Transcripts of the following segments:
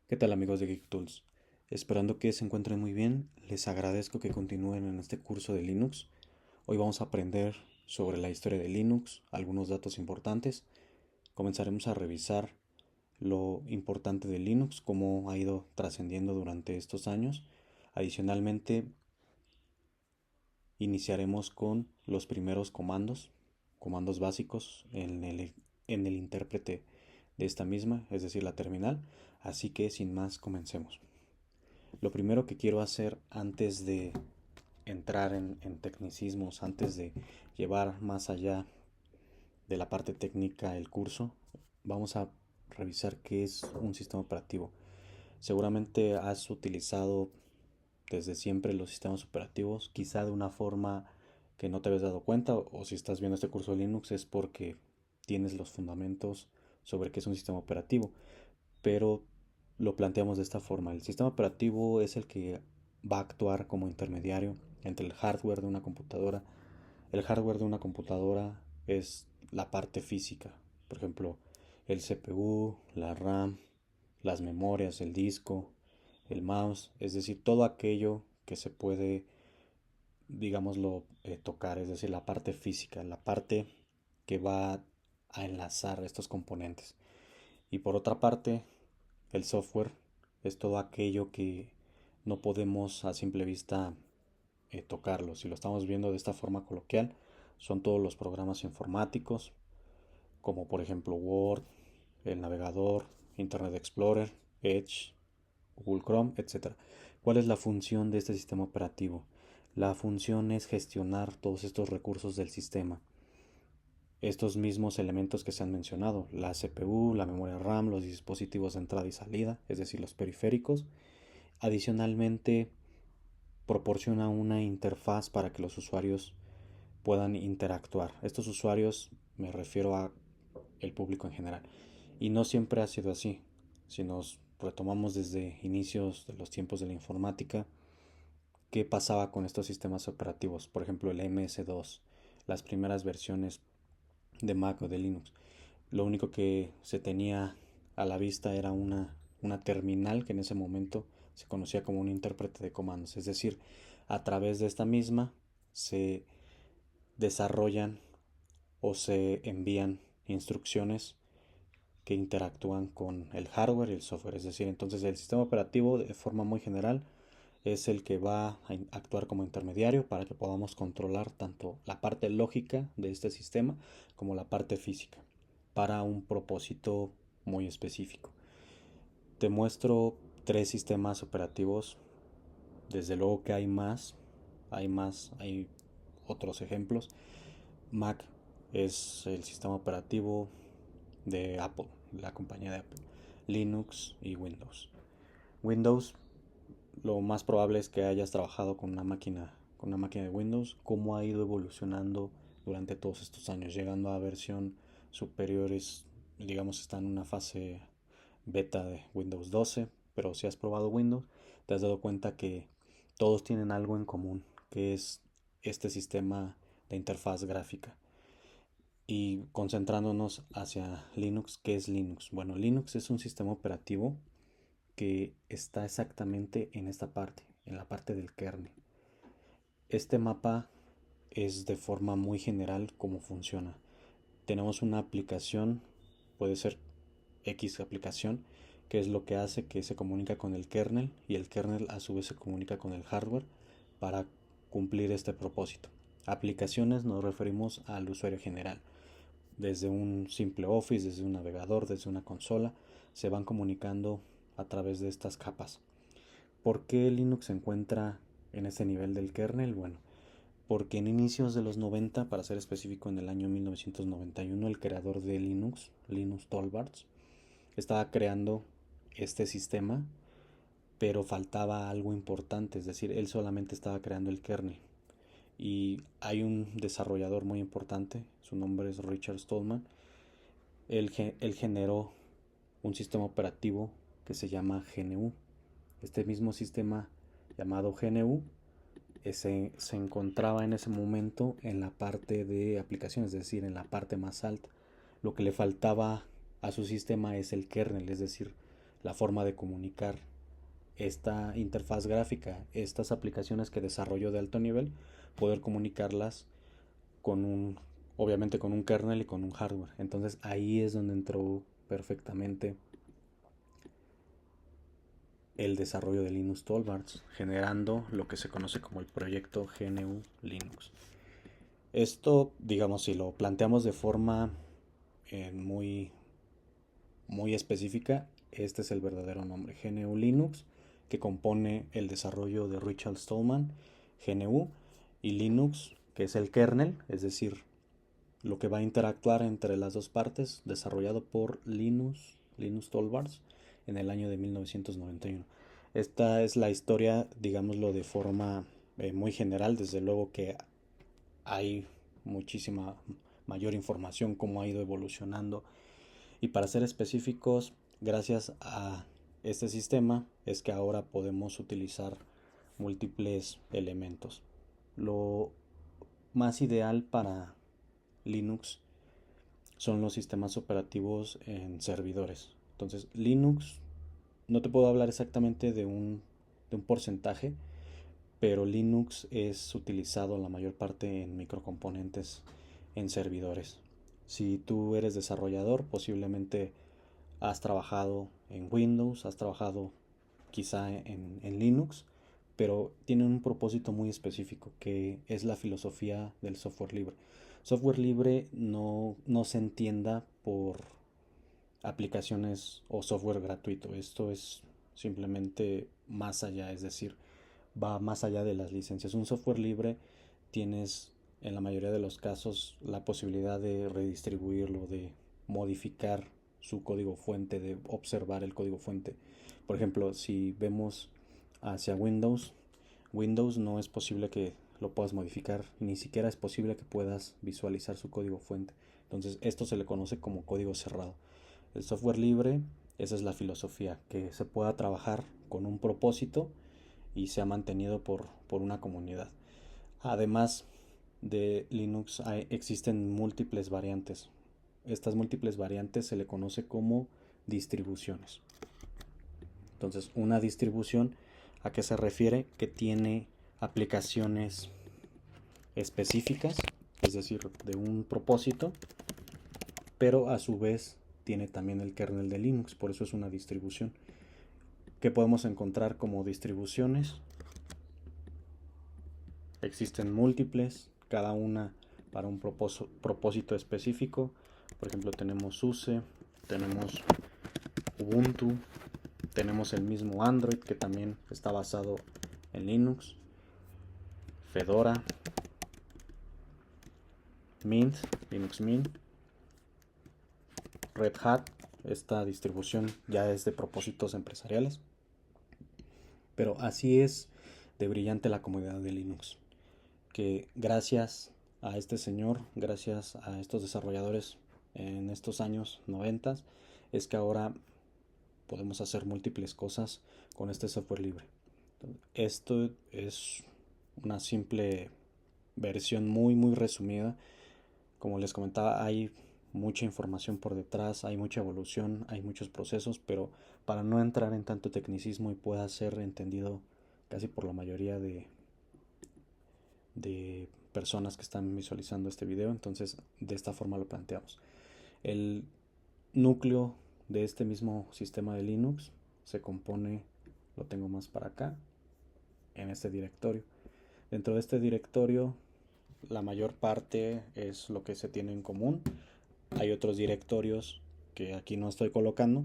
¿Qué tal amigos de Geek Tools? Esperando que se encuentren muy bien, les agradezco que continúen en este curso de Linux. Hoy vamos a aprender sobre la historia de Linux, algunos datos importantes. Comenzaremos a revisar lo importante de Linux, cómo ha ido trascendiendo durante estos años. Adicionalmente, iniciaremos con los primeros comandos básicos en el intérprete de esta misma, es decir, la terminal. Así que sin más, comencemos. Lo primero que quiero hacer antes de entrar en tecnicismos, antes de llevar más allá de la parte técnica el curso, vamos a revisar qué es un sistema operativo. Seguramente has utilizado desde siempre los sistemas operativos, quizá de una forma que no te habías dado cuenta, o si estás viendo este curso de Linux es porque tienes los fundamentos sobre qué es un sistema operativo, pero lo planteamos de esta forma. El sistema operativo es el que va a actuar como intermediario entre el hardware de una computadora. El hardware de una computadora es la parte física, por ejemplo, el CPU, la RAM, las memorias, el disco, el mouse, es decir, todo aquello que se puede, digámoslo, tocar, es decir, la parte física, la parte que va a enlazar estos componentes. Y por otra parte, el software es todo aquello que no podemos a simple vista tocarlo. Si lo estamos viendo de esta forma coloquial, son todos los programas informáticos, como por ejemplo Word, el navegador, Internet Explorer, Edge, Google Chrome, etcétera. ¿Cuál es la función de este sistema operativo? La función es gestionar todos estos recursos del sistema. Estos mismos elementos que se han mencionado, la CPU, la memoria RAM, los dispositivos de entrada y salida, es decir, los periféricos. Adicionalmente, proporciona una interfaz para que los usuarios puedan interactuar. Estos usuarios me refiero a el público en general. Y no siempre ha sido así. Si nos retomamos desde inicios de los tiempos de la informática, ¿qué pasaba con estos sistemas operativos? Por ejemplo, el MS-2, las primeras versiones de Mac o de Linux. Lo único que se tenía a la vista era una terminal que en ese momento se conocía como un intérprete de comandos. Es decir, a través de esta misma se desarrollan o se envían instrucciones que interactúan con el hardware y el software. Es decir, entonces el sistema operativo de forma muy general es el que va a actuar como intermediario para que podamos controlar tanto la parte lógica de este sistema como la parte física para un propósito muy específico. Te muestro tres sistemas operativos. Desde luego que hay otros ejemplos. Mac es el sistema operativo de Apple, la compañía de Apple. Linux y Windows. Windows, lo más probable es que hayas trabajado con una máquina de Windows, cómo ha ido evolucionando durante todos estos años, llegando a versión superiores, digamos, está en una fase beta de Windows 12, pero si has probado Windows, te has dado cuenta que todos tienen algo en común, que es este sistema de interfaz gráfica. Y concentrándonos hacia Linux, ¿qué es Linux? Bueno, Linux es un sistema operativo que está exactamente en esta parte, en la parte del kernel. Este mapa es de forma muy general cómo funciona. Tenemos una aplicación, puede ser X aplicación, que es lo que hace que se comunica con el kernel y el kernel a su vez se comunica con el hardware para cumplir este propósito. Aplicaciones nos referimos al usuario general. Desde un simple Office, desde un navegador, desde una consola, se van comunicando a través de estas capas. ¿Por qué Linux se encuentra en este nivel del kernel? Bueno, porque en inicios de los 90, para ser específico en el año 1991, el creador de Linux, Linus Torvalds, estaba creando este sistema, pero faltaba algo importante, es decir, él solamente estaba creando el kernel. Y hay un desarrollador muy importante, su nombre es Richard Stallman, él generó un sistema operativo que se llama GNU. Este mismo sistema llamado GNU se encontraba en ese momento en la parte de aplicaciones, es decir, en la parte más alta. Lo que le faltaba a su sistema es el kernel, es decir, la forma de comunicar esta interfaz gráfica, estas aplicaciones que desarrolló de alto nivel, poder comunicarlas obviamente con un kernel y con un hardware. Entonces ahí es donde entró perfectamente el desarrollo de Linux Toolbars, generando lo que se conoce como el proyecto GNU Linux. Esto, digamos, si lo planteamos de forma muy, muy específica, este es el verdadero nombre, GNU Linux, que compone el desarrollo de Richard Stallman, GNU, y Linux, que es el kernel, es decir, lo que va a interactuar entre las dos partes, desarrollado por Linux Toolbars, en el año de 1991. Esta es la historia, digámoslo de forma muy general. Desde luego que hay muchísima mayor información, cómo ha ido evolucionando. Y para ser específicos, gracias a este sistema es que ahora podemos utilizar múltiples elementos. Lo más ideal para Linux son los sistemas operativos en servidores. Entonces, Linux, no te puedo hablar exactamente de un porcentaje, pero Linux es utilizado la mayor parte en microcomponentes en servidores. Si tú eres desarrollador, posiblemente has trabajado en Windows, has trabajado quizá en Linux, pero tiene un propósito muy específico, que es la filosofía del software libre. Software libre no se entienda por aplicaciones o software gratuito. Esto es simplemente más allá, es decir, va más allá de las licencias. Un software libre tienes en la mayoría de los casos la posibilidad de redistribuirlo, de modificar su código fuente, de observar el código fuente. Por ejemplo, si vemos hacia Windows no es posible que lo puedas modificar, ni siquiera es posible que puedas visualizar su código fuente. Entonces esto se le conoce como código cerrado. El software libre, esa es la filosofía, que se pueda trabajar con un propósito y se ha mantenido por una comunidad. Además de Linux existen múltiples variantes. Estas múltiples variantes se le conoce como distribuciones. Entonces, una distribución, ¿a qué se refiere? Que tiene aplicaciones específicas, es decir, de un propósito, pero a su vez tiene también el kernel de Linux, por eso es una distribución. ¿Qué podemos encontrar como distribuciones? Existen múltiples, cada una para un propósito específico. Por ejemplo, tenemos SUSE, tenemos Ubuntu, tenemos el mismo Android que también está basado en Linux, Fedora, Mint, Linux Mint, Red Hat. Esta distribución ya es de propósitos empresariales, pero así es de brillante la comunidad de Linux, que gracias a este señor, gracias a estos desarrolladores en estos años 90, es que ahora podemos hacer múltiples cosas con este software libre. Esto es una simple versión muy resumida. Como les comentaba, hay mucha información por detrás, hay mucha evolución, hay muchos procesos, pero para no entrar en tanto tecnicismo y pueda ser entendido casi por la mayoría de personas que están visualizando este video, entonces de esta forma lo planteamos. El núcleo de este mismo sistema de Linux se compone, lo tengo más para acá, en este directorio. Dentro de este directorio la mayor parte es lo que se tiene en común. Hay otros directorios que aquí no estoy colocando,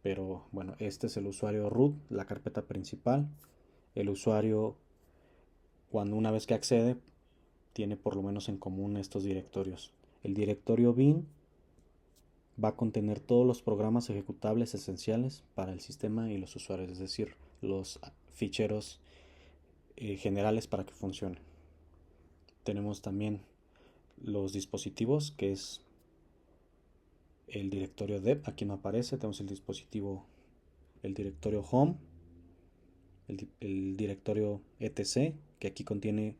pero bueno, este es el usuario root, la carpeta principal. El usuario, cuando una vez que accede, tiene por lo menos en común estos directorios. El directorio bin va a contener todos los programas ejecutables esenciales para el sistema y los usuarios, es decir, los ficheros generales para que funcione. Tenemos también los dispositivos, que es el directorio dev, aquí no aparece. Tenemos el dispositivo, el directorio home, el directorio etc, que aquí contiene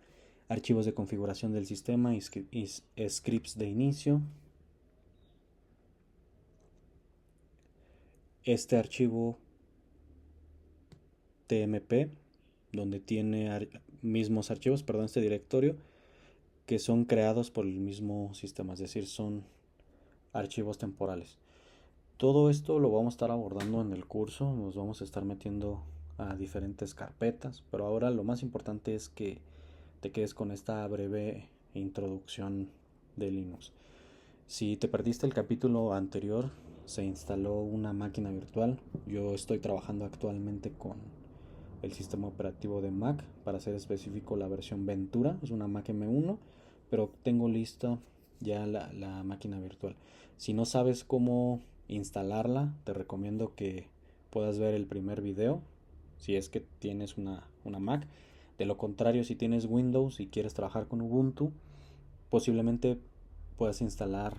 archivos de configuración del sistema y scripts de inicio. este archivo tmp, donde tiene mismos archivos, perdón, este directorio, que son creados por el mismo sistema, es decir, son archivos temporales. Todo esto lo vamos a estar abordando en el curso, nos vamos a estar metiendo a diferentes carpetas, pero ahora lo más importante es que te quedes con esta breve introducción de Linux. Si te perdiste el capítulo anterior, se instaló una máquina virtual. Yo estoy trabajando actualmente con el sistema operativo de Mac, para ser específico la versión Ventura, es una Mac M1, pero tengo lista ya la máquina virtual. Si no sabes cómo instalarla, te recomiendo que puedas ver el primer video, si es que tienes una Mac. De lo contrario, si tienes Windows y quieres trabajar con Ubuntu, posiblemente puedas instalar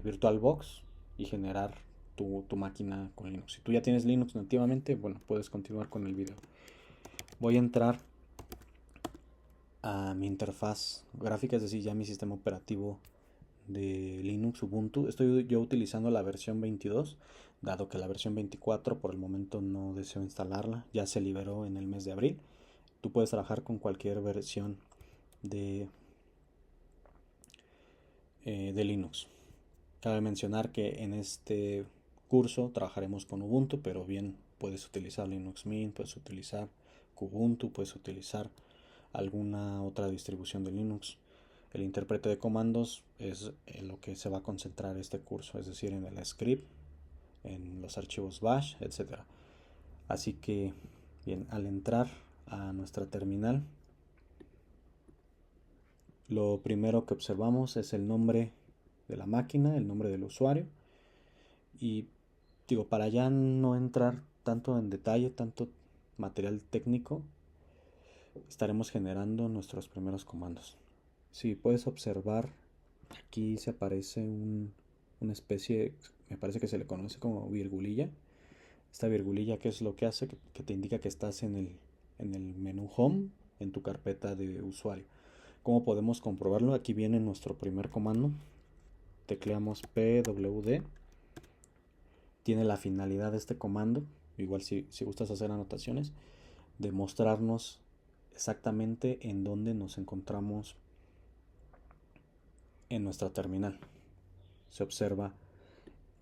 VirtualBox y generar tu máquina con Linux. Si tú ya tienes Linux nativamente, bueno, puedes continuar con el video. Voy a entrar a mi interfaz gráfica, es decir, ya mi sistema operativo de Linux Ubuntu. Estoy yo utilizando la versión 22, dado que la versión 24 por el momento no deseo instalarla, ya se liberó en el mes de abril. Tú puedes trabajar con cualquier versión de, de Linux. Cabe mencionar que en este curso trabajaremos con Ubuntu, pero bien puedes utilizar Linux Mint, puedes utilizar Kubuntu, puedes utilizar alguna otra distribución de Linux. El intérprete de comandos es en lo que se va a concentrar este curso, es decir, en el script, en los archivos bash, etc. Así que, bien, al entrar a nuestra terminal, lo primero que observamos es el nombre de la máquina, el nombre del usuario. Y digo, para ya no entrar tanto en detalle, tanto material técnico, estaremos generando nuestros primeros comandos. Si puedes observar, aquí se aparece una especie, me parece que se le conoce como virgulilla. Esta virgulilla, ¿qué es lo que hace? Que te indica que estás en el menú Home, en tu carpeta de usuario. ¿Cómo podemos comprobarlo? Aquí viene nuestro primer comando. Tecleamos pwd. Tiene la finalidad de este comando, igual si gustas hacer anotaciones, de mostrarnos exactamente en dónde nos encontramos en nuestra terminal. Se observa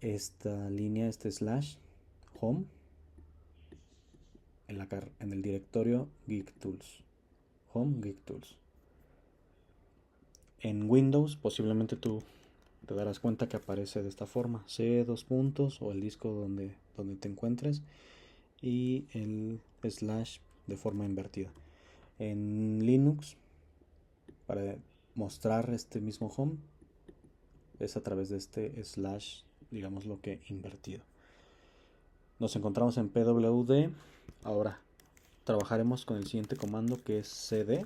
esta línea, este slash home, en el directorio GeekTools. Home GeekTools. En Windows posiblemente tú te darás cuenta que aparece de esta forma: C dos puntos o el disco donde te encuentres y el slash de forma invertida. En Linux, para mostrar este mismo home, es a través de este slash, digamos lo que invertido. Nos encontramos en pwd. Ahora trabajaremos con el siguiente comando, que es cd.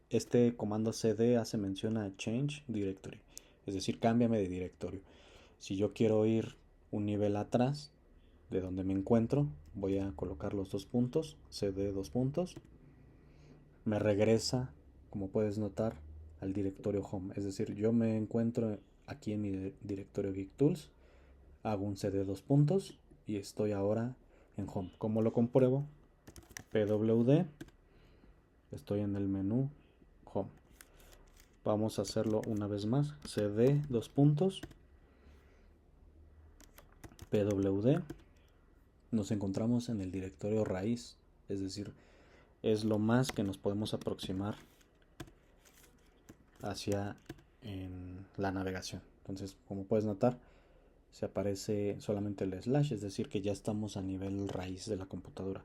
Este comando cd hace mención a change directory, es decir, cámbiame de directorio. Si yo quiero ir un nivel atrás de donde me encuentro, voy a colocar los dos puntos, cd dos puntos. Me regresa, como puedes notar, al directorio home. Es decir, yo me encuentro aquí en mi directorio GeekTools, hago un cd dos puntos y estoy ahora en home. ¿Cómo lo compruebo? pwd, estoy en el menú home. Vamos a hacerlo una vez más: cd dos puntos pwd. Nos encontramos en el directorio raíz, es decir, es lo más que nos podemos aproximar hacia en la navegación. Entonces, como puedes notar, se aparece solamente el slash, es decir, que ya estamos a nivel raíz de la computadora.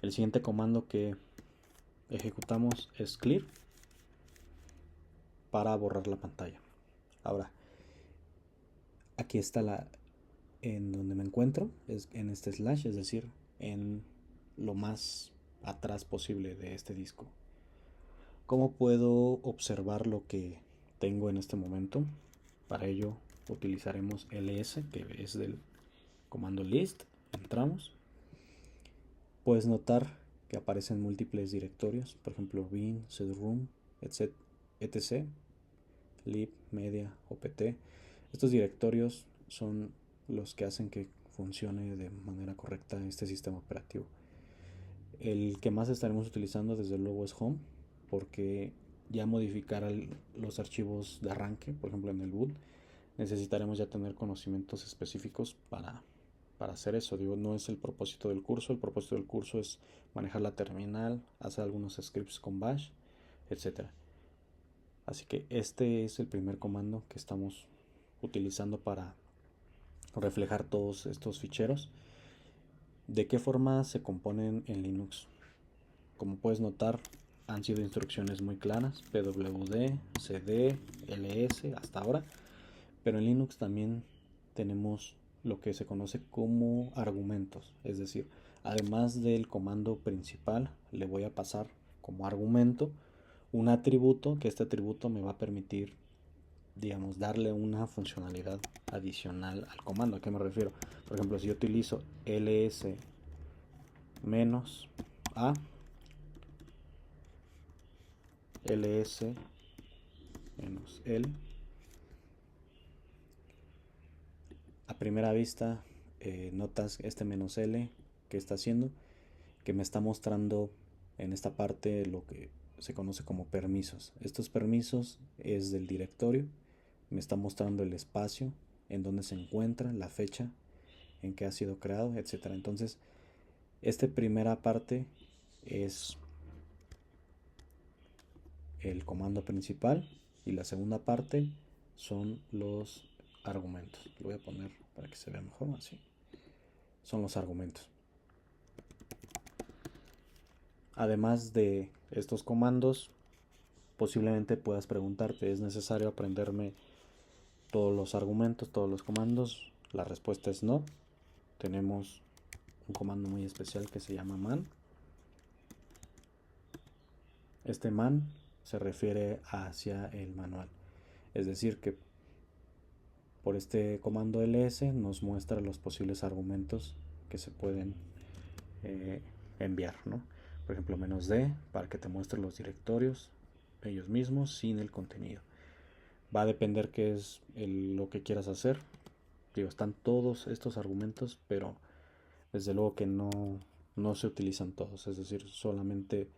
El siguiente comando que ejecutamos es clear, para borrar la pantalla. Ahora, aquí está en donde me encuentro, es en este slash, es decir, en lo más atrás posible de este disco. ¿Cómo puedo observar lo que tengo en este momento? Para ello utilizaremos ls, que es del comando list. Entramos. Puedes notar que aparecen múltiples directorios, por ejemplo bin, cdroom, etc, lib, media, opt. Estos directorios son los que hacen que funcione de manera correcta este sistema operativo. El que más estaremos utilizando desde luego es Home, porque ya modificar los archivos de arranque, por ejemplo en el boot, necesitaremos ya tener conocimientos específicos para hacer eso. Digo, no es el propósito del curso. El propósito del curso es manejar la terminal, hacer algunos scripts con bash, etcétera. Así que este es el primer comando que estamos utilizando para reflejar todos estos ficheros. ¿De qué forma se componen en Linux? Como puedes notar, han sido instrucciones muy claras: pwd, cd, ls hasta ahora. Pero en Linux también tenemos lo que se conoce como argumentos. Es decir, además del comando principal, le voy a pasar como argumento un atributo, que este atributo me va a permitir, digamos, darle una funcionalidad adicional al comando. ¿A qué me refiero? Por ejemplo, si yo utilizo ls -a, ls -l, a primera vista notas este "-l" que está haciendo, que me está mostrando en esta parte lo que se conoce como permisos. Estos permisos es del directorio, me está mostrando el espacio en donde se encuentra, la fecha en que ha sido creado, etcétera. Entonces, esta primera parte es el comando principal y la segunda parte son los argumentos. Lo voy a poner para que se vea mejor, así. Son los argumentos. Además de estos comandos, posiblemente puedas preguntarte: ¿es necesario aprenderme todos los argumentos, todos los comandos? La respuesta es no. Tenemos un comando muy especial que se llama man. Este man se refiere hacia el manual, es decir, que por este comando ls nos muestra los posibles argumentos que se pueden enviar, ¿no? Por ejemplo, -d para que te muestre los directorios ellos mismos sin el contenido. Va a depender qué es lo que quieras hacer. Digo, están todos estos argumentos, pero desde luego que no se utilizan todos, es decir, solamente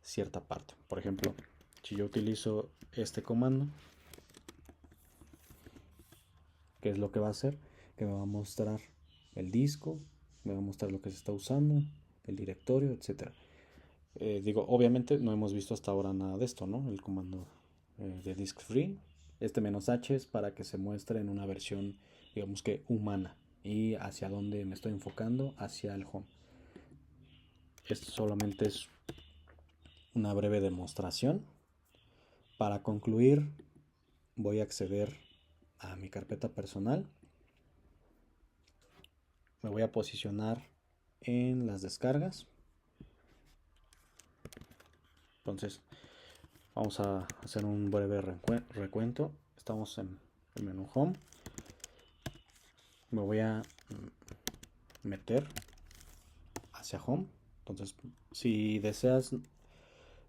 cierta parte. Por ejemplo, si yo utilizo este comando, ¿qué es lo que va a hacer? Que me va a mostrar el disco, me va a mostrar lo que se está usando, el directorio, etcétera. Digo, obviamente no hemos visto hasta ahora nada de esto, ¿no? El comando de disk free. Este "-h" es para que se muestre en una versión, digamos que humana. Y hacia dónde me estoy enfocando, hacia el home. Esto solamente es una breve demostración. Para concluir, voy a acceder a mi carpeta personal. Me voy a posicionar en las descargas. Entonces, vamos a hacer un breve recuento. Estamos en el menú Home. Me voy a meter hacia Home. Entonces, si deseas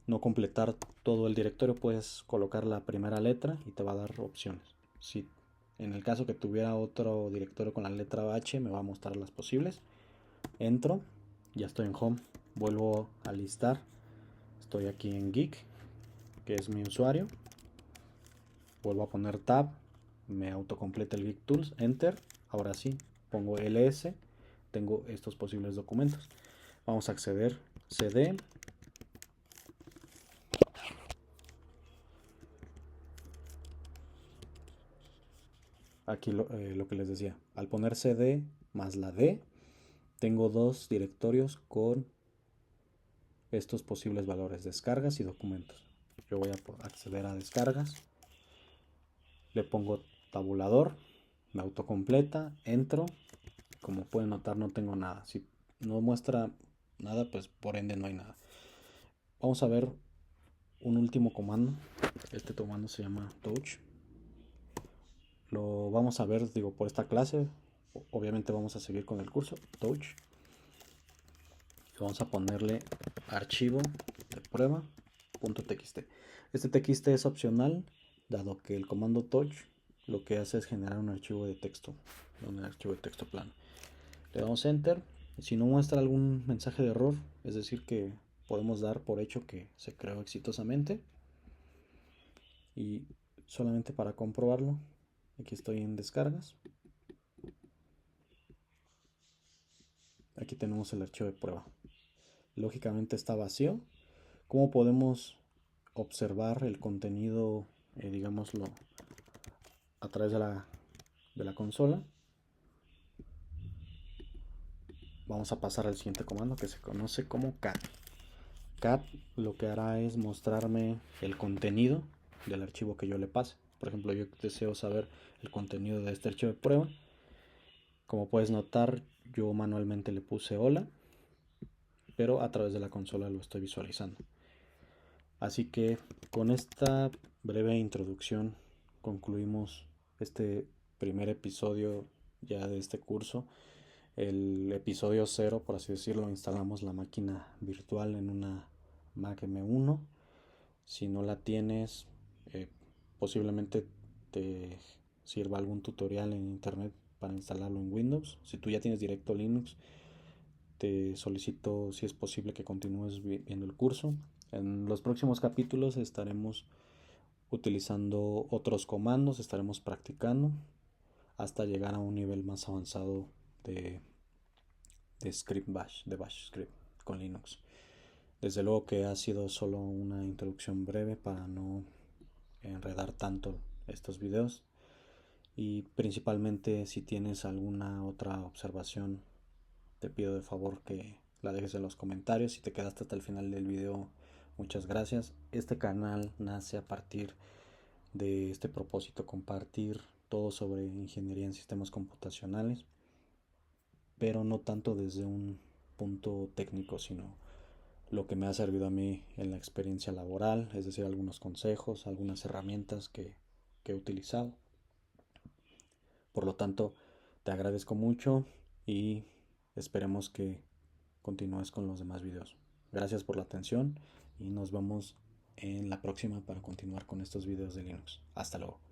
no completar todo el directorio, puedes colocar la primera letra y te va a dar opciones. Si en el caso que tuviera otro directorio con la letra H, me va a mostrar las posibles. Entro, ya estoy en Home. Vuelvo a listar. Estoy aquí en Geek, que es mi usuario. Vuelvo a poner Tab, me autocompleta el Geek Tools, Enter. Ahora sí, pongo ls, tengo estos posibles documentos. Vamos a acceder, cd, aquí lo que les decía, al poner cd más la d, tengo dos directorios con estos posibles valores: descargas y documentos. Yo voy a acceder a descargas, le pongo tabulador, me autocompleta, entro. Como pueden notar, no tengo nada. Si no muestra nada, pues por ende no hay nada. Vamos a ver un último comando. Este comando se llama touch. Lo vamos a ver, digo, por esta clase. Obviamente vamos a seguir con el curso touch. Vamos a ponerle archivo de prueba.txt. Este txt es opcional, dado que el comando touch lo que hace es generar un archivo de texto, plano. Le damos enter. Si no muestra algún mensaje de error, es decir que podemos dar por hecho que se creó exitosamente. Y solamente para comprobarlo, aquí estoy en descargas. Aquí tenemos el archivo de prueba. Lógicamente está vacío. ¿Cómo podemos observar el contenido, digámoslo, a través de la consola? Vamos a pasar al siguiente comando que se conoce como cat. Cat lo que hará es mostrarme el contenido del archivo que yo le pase. Por ejemplo, yo deseo saber el contenido de este archivo de prueba. Como puedes notar, yo manualmente le puse hola, pero a través de la consola lo estoy visualizando. Así que con esta breve introducción concluimos este primer episodio ya de este curso. El episodio 0, por así decirlo, instalamos la máquina virtual en una Mac M1. Si no la tienes, posiblemente te sirva algún tutorial en internet para instalarlo en Windows. Si tú ya tienes directo Linux, te solicito si es posible que continúes viendo el curso. En los próximos capítulos estaremos utilizando otros comandos, estaremos practicando hasta llegar a un nivel más avanzado de script bash, de bash script con Linux. Desde luego que ha sido solo una introducción breve para no enredar tanto estos videos, y principalmente si tienes alguna otra observación te pido de favor que la dejes en los comentarios. Si te quedaste hasta el final del video, muchas gracias. Este canal nace a partir de este propósito: compartir todo sobre ingeniería en sistemas computacionales, pero no tanto desde un punto técnico, sino lo que me ha servido a mí en la experiencia laboral, es decir, algunos consejos, algunas herramientas que he utilizado. Por lo tanto, te agradezco mucho y esperemos que continúes con los demás videos. Gracias por la atención y nos vemos en la próxima para continuar con estos videos de Linux. Hasta luego.